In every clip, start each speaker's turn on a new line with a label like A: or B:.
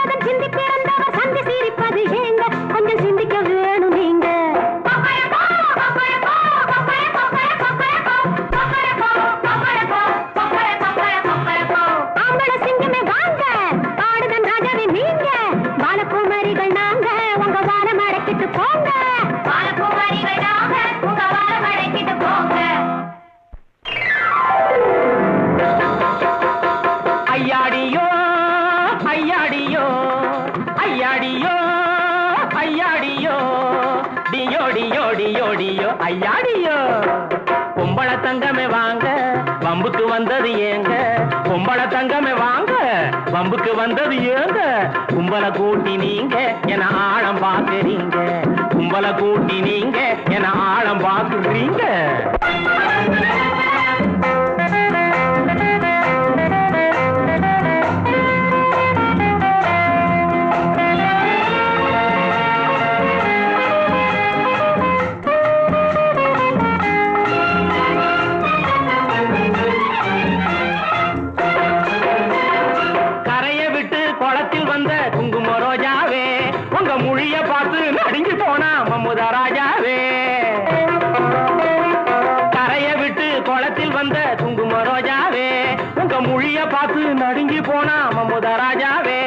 A: மன்னதன் சிந்தி பிறந்தவர் சந்தி சிரிப்பது ஏங்க கொஞ்சம் சிந்திக்க வேணும் நீங்க ஆம்பள சிங்கமே வாங்க ஆடுதன் ராஜாவே நீங்க பாலகுமாரிகள் நாங்க உங்க வாரம் அடக்கிட்டு போங்க பாலகுமாரிகள் நாங்க உங்க வாரம் அடக்கிட்டு போங்க
B: ஐயாடியோ ஐயாடியோ ஐயாடியோ ஐயாடியோ டியோ டியோ டியோ டியோ ஐயாடியோ பொம்பள தங்கமே வாங்க வம்புக்கு வந்தது ஏங்க பொம்பள தங்கமே வாங்க வம்புக்கு வந்தது ஏங்க கும்பலை கூட்டி நீங்க என ஆழம் பாக்குறீங்க கும்பலை கூட்டி நீங்க என ஆழம் பாக்குறீங்க ராஜாவே கரைய விட்டு குளத்தில் வந்த குங்கும ரோஜாவே உங்க மொழிய பார்த்து நடுங்கி போனா மமுத ராஜாவே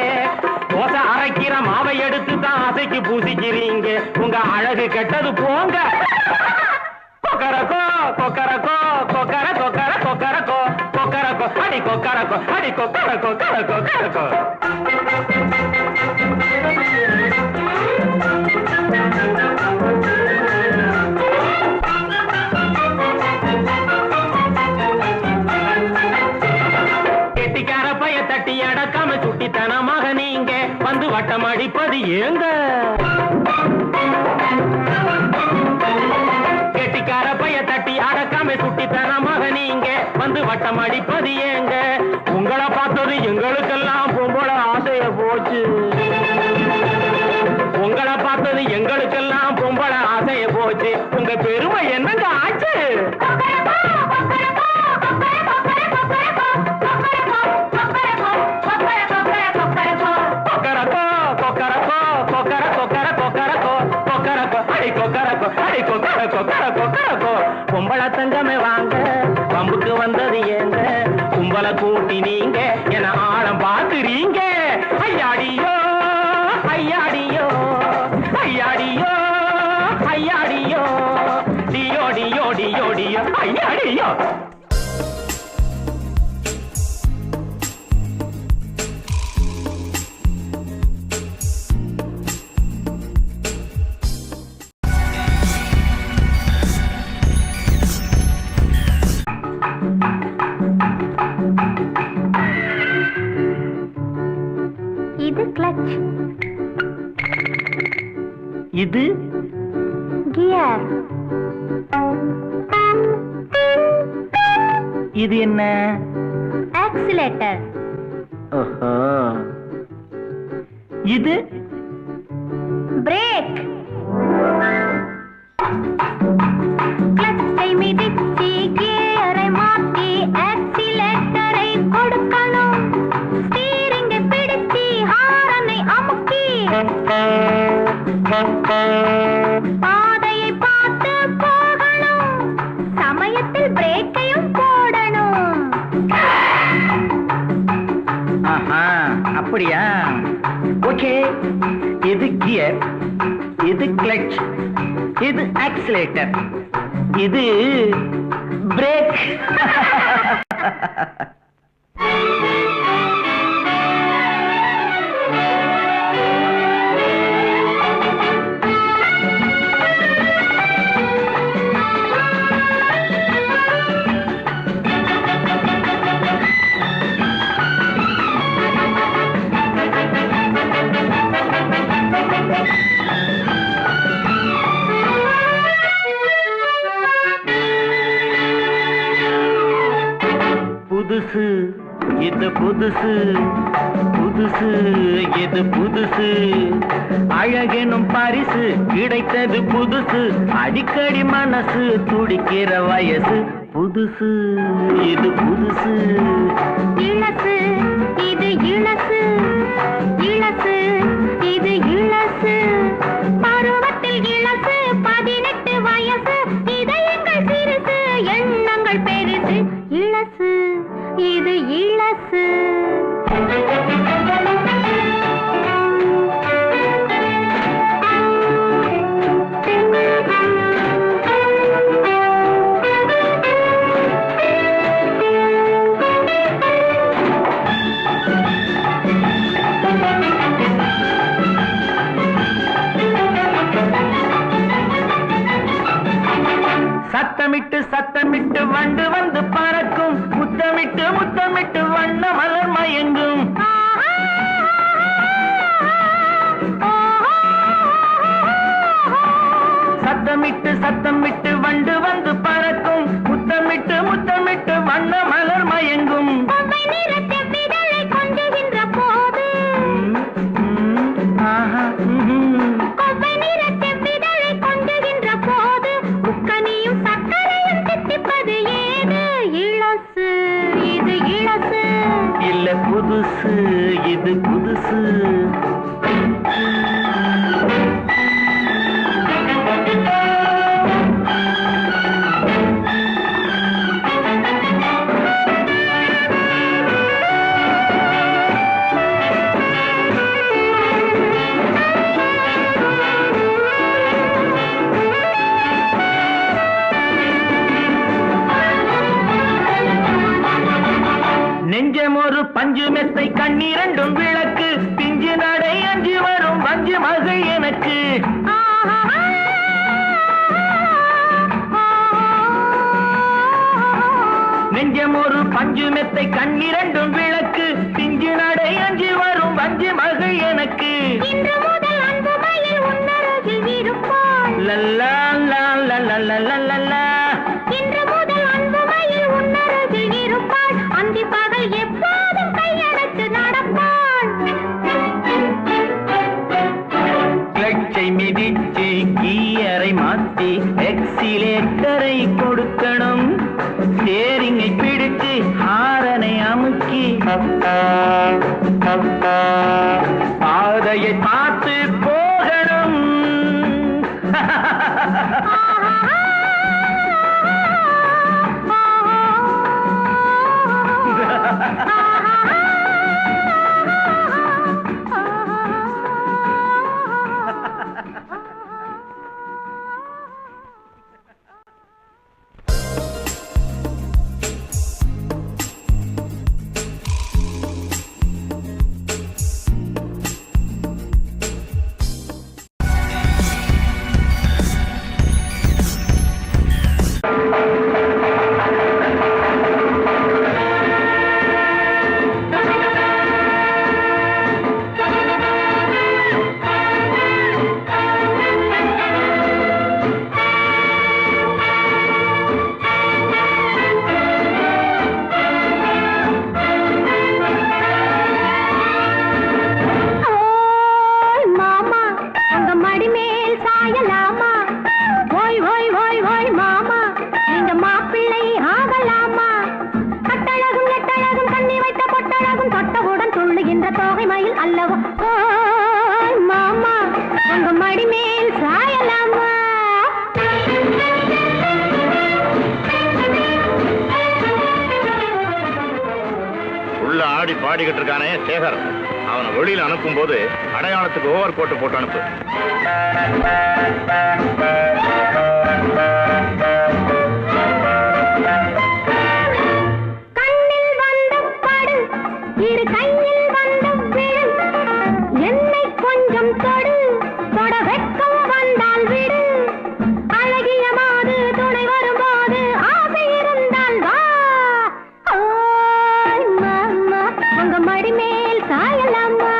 B: தோசை அரைக்கிற மாவை எடுத்து தான் அசைக்கு பூசிக்கிறீங்க உங்க அழகு கெட்டது போங்க கொக்கரக்கோ கொக்கரக்கோ கொக்கர கொக்கர கொக்கரக்கோ கொக்கரக்கோ அடி கொக்கரக்கோ அடி கொக்கர கொக்கர கொக்கரக்கோ கெட்டிக்கார பைய தட்டி அடக்காம சுட்டித்தனமாக நீங்க வந்து வட்டம் அடிப்பது ஏங்க கெட்டிக்கார பைய தட்டி அடக்காம சுட்டித்தனமாக நீங்க வந்து வட்டம் அடிப்பது ஏங்க உங்களை பார்த்தது எங்களுக்கெல்லாம் பொம்பள ஆசைய போச்சு உங்களை பார்த்தது எங்களுக்கெல்லாம் பொம்பள ஆசைய போச்சு உங்க பெருமை என்னங்க ஆச்சு பொம்பள தங்கமே வாங்க பம்புக்கு வந்தது ஏங்க கும்பல கூட்டி நீங்க என ஆழம் பாக்குறீங்க ஐயாடியோ ஐயாடியோ ஐயாடியோ ஐயாடியோ டியோ டியோ டியோ டியோ ஐயாடியோ
A: இது கிளட்ச்
B: இது
A: கியர்
B: இது என்ன
A: ஆக்சிலேட்டர்
B: ஓஹோ இது
A: பிரேக் கிளட்சை மிதிச்சி கியரை மாத்தி ஆக்சிலேட்டரை கொடுக்கணும் ஸ்டீரிங்கை பிடிச்சி ஹாரனை அமுக்கி பாதையை பார்த்து போகணும் சமயத்தில் பிரேக்கையும் போடணும்
B: ஆஹா அப்படியா ஓகே இது கியர் இது கிளட்ச் இது ஆக்சிலேட்டர் இது பிரேக் புதுசு இது புதுசு புதுசு இது புதுசு அழகெனும் பரிசு கிடைத்தது புதுசு அடிக்கடி மனசு துடிக்கிற வயசு புதுசு இது புதுசு
A: இளசு இது இளசு இளசு
B: சத்தமிட்டு சத்தமிட்டு வண்டு வந்து பறக்கும் முத்தமிட்டு முத்தமிட்டு வண்ண மலர் மயங்கும் சத்தமிட்டு சத்தமிட்டு வண்டு வந்து பறக்கும் முத்தமிட்டு முத்தமிட்டு வண்ண மலர் மயங்கும் கொஞ்சுகின்ற போது கொஞ்சுகின்ற போது முக்கனியும் சக்கரையும் தித்திப்பது ஏது இளசு இது இளசு இல்ல புதுசு இது புதுசு நெஞ்சம் ஒரு பஞ்சு மெத்தை கண்ணீரண்டும் விளக்கு பிஞ்சு நடை அஞ்சு வரும் பஞ்சு மகள் எனக்கு நெஞ்சம் ஒரு பஞ்சு மெத்தை கண்ணீரண்டும் விளக்கு பிஞ்சு நடை அஞ்சு வரும் பஞ்சு மகள் எனக்கு லல்லா லல்லா லல்லா லல்லா எப்போதும் கையெடுத்து நடப்பான் கிளச்சை மிதிச்சு கீயரை மாத்தி எக்ஸிலேட்டரை கொடுக்கணும் ஸ்டேரிங்கை பிடிச்சு ஹாரனை அமுக்கி பாதையை பார்த்து போகணும்
C: பாடிக்கிட்டு இருக்கானே சேகர், அவனை வெளியில் அனுப்பும் போது அடையாளத்துக்கு ஓவர் கோட்டு போட்டு அனுப்பு.
A: கண்ணில் வந்த படு இரு கையில் வந்த விடு என்னை கொஞ்சம் தொடு தொட வெட்கம் வந்தால் விடு அழகிய மாது துணை வரும்போது ஆசை இருந்தால் வா உங்க மடி மேல் சாயலாமா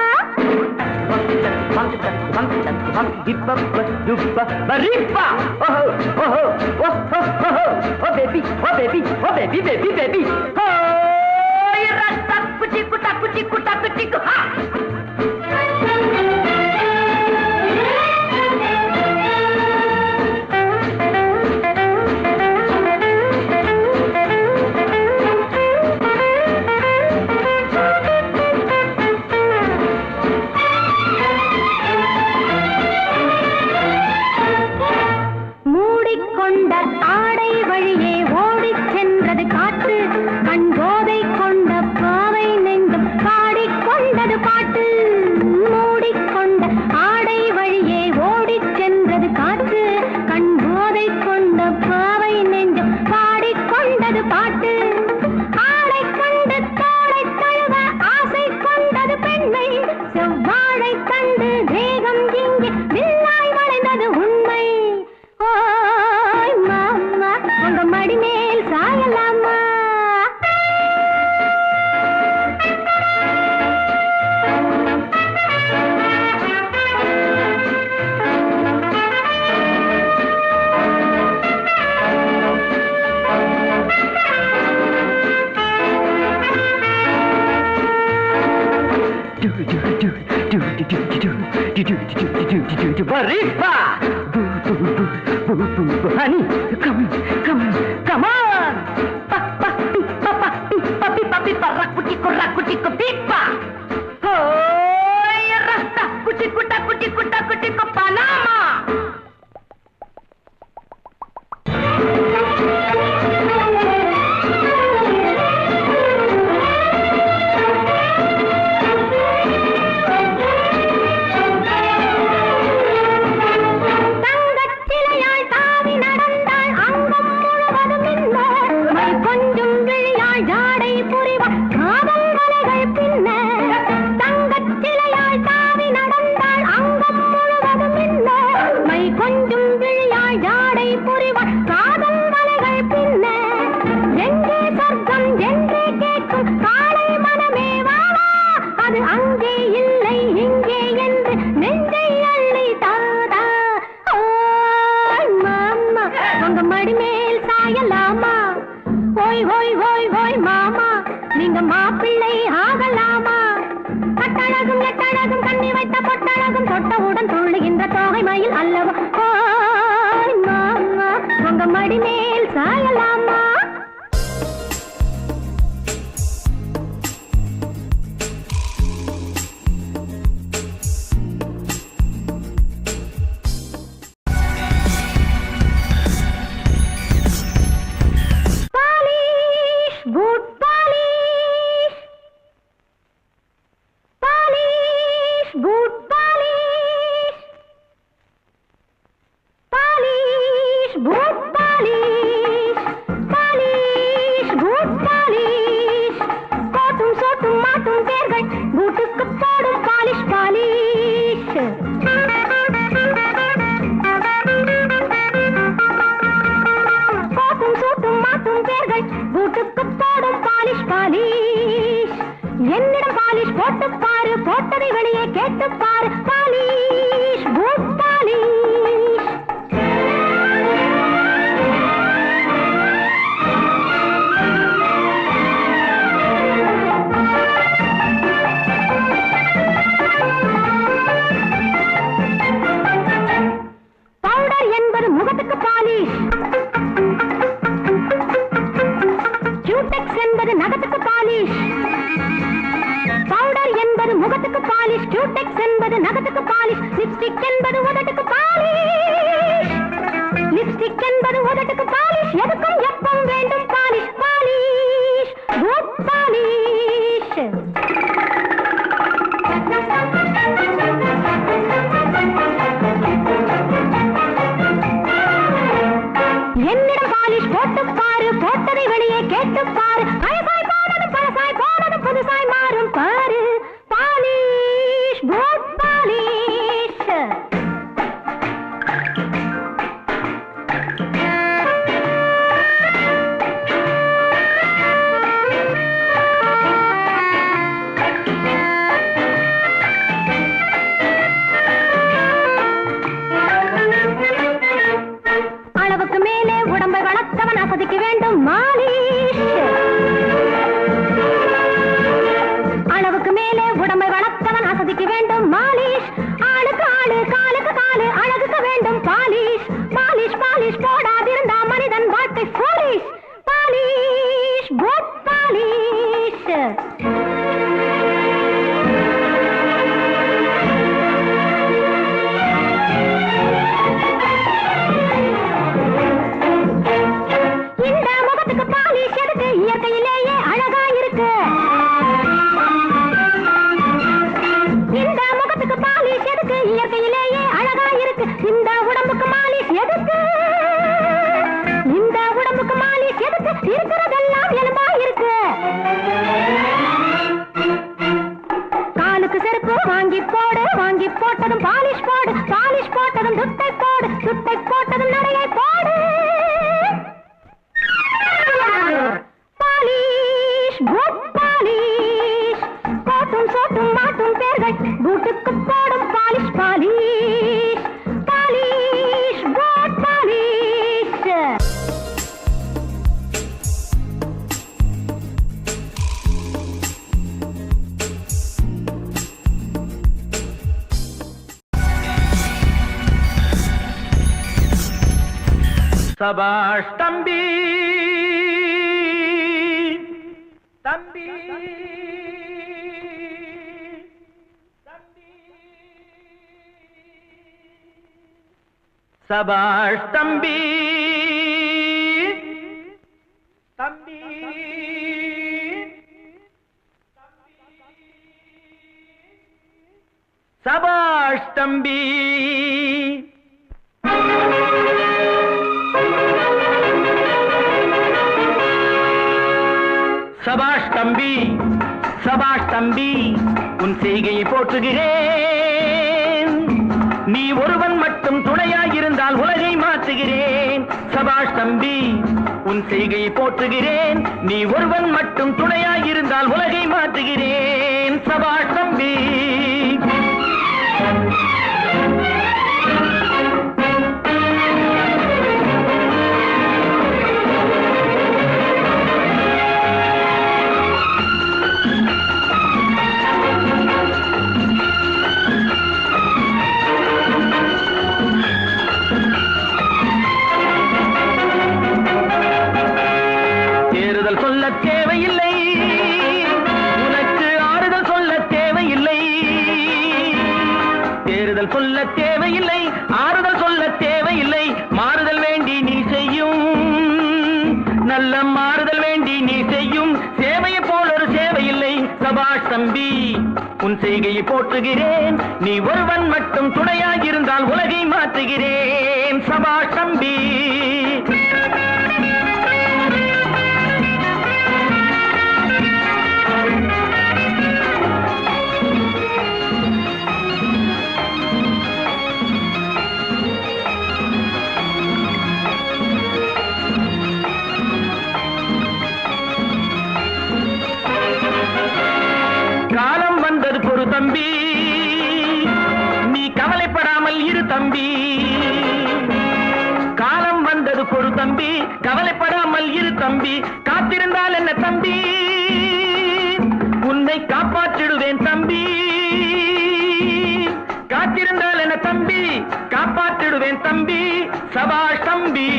A: பாட்டு
B: Khalifa. Honey, come on. Pipa, rakutiko, pipa. Oh, rasta, kutiko, Panama. சபாஷ் தம்பி தம்பி சபாஷ் தம்பி தம்பி சபாஷ் தம்பி சபாஷ் தம்பி சபாஷ் தம்பி உன் செய்கையை போற்றுகிறேன் நீ ஒருவன் மட்டும் துணையாயிருந்தால் உலகை மாற்றுகிறேன் சபாஷ் தம்பி உன் செய்கையை போற்றுகிறேன் நீ ஒருவன் மட்டும் துணையாயிருந்தால் உலகை மாற்றுகிறேன் சபாஷ் தம்பி சொல்ல தேவையில்லை உனக்கு ஆறுதல் சொல்ல தேவையில்லை தேறுதல் சொல்ல தேவையில்லை ஆறுதல் சொல்ல தேவையில்லை மாறுதல் வேண்டி நீ செய்யும் நல்ல மாறுதல் வேண்டி நீ செய்யும் சேவையை போல் ஒரு சேவையில்லை சபாஷ் தம்பி உன் செய்கையை போற்றுகிறேன் நீ ஒருவன் மட்டும் துணையாகிருந்தால் உலகை மாற்றுகிறேன் சபாஷ் தம்பி காலம் வந்தது பொறு தம்பி நீ கவலைப்படாமல் இரு தம்பி காலம் வந்தது பொறு தம்பி கவலைப்படாமல் இரு தம்பி காத்திருந்தால் என்ன தம்பி உன்னை காப்பாற்றிடுவேன் தம்பி காத்திருந்தால் என்ன தம்பி காப்பாற்றிடுவேன் தம்பி சபாஷ் தம்பி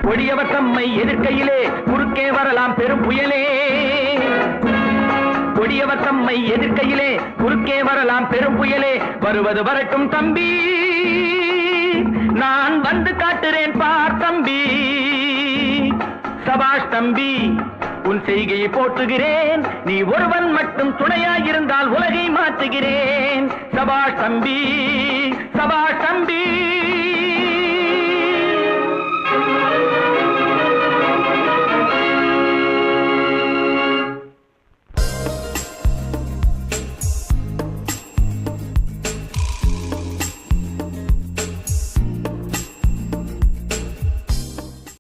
B: கொடியவர் தம்மை எதிர்க்கையிலே குறுக்கே வரலாம் பெரும் புயலே கொடியவர் தம்மை எதிர்க்கையிலே குறுக்கே வரலாம் பெரும் புயலே வருவது வரட்டும் தம்பி நான் வந்து காட்டுறேன் பார் தம்பி சபாஷ் தம்பி உன் செய்கையை போற்றுகிறேன் நீ ஒருவன் மட்டும் துணையாயிருந்தால் உலகை மாற்றுகிறேன் சபாஷ் தம்பி சபாஷ் தம்பி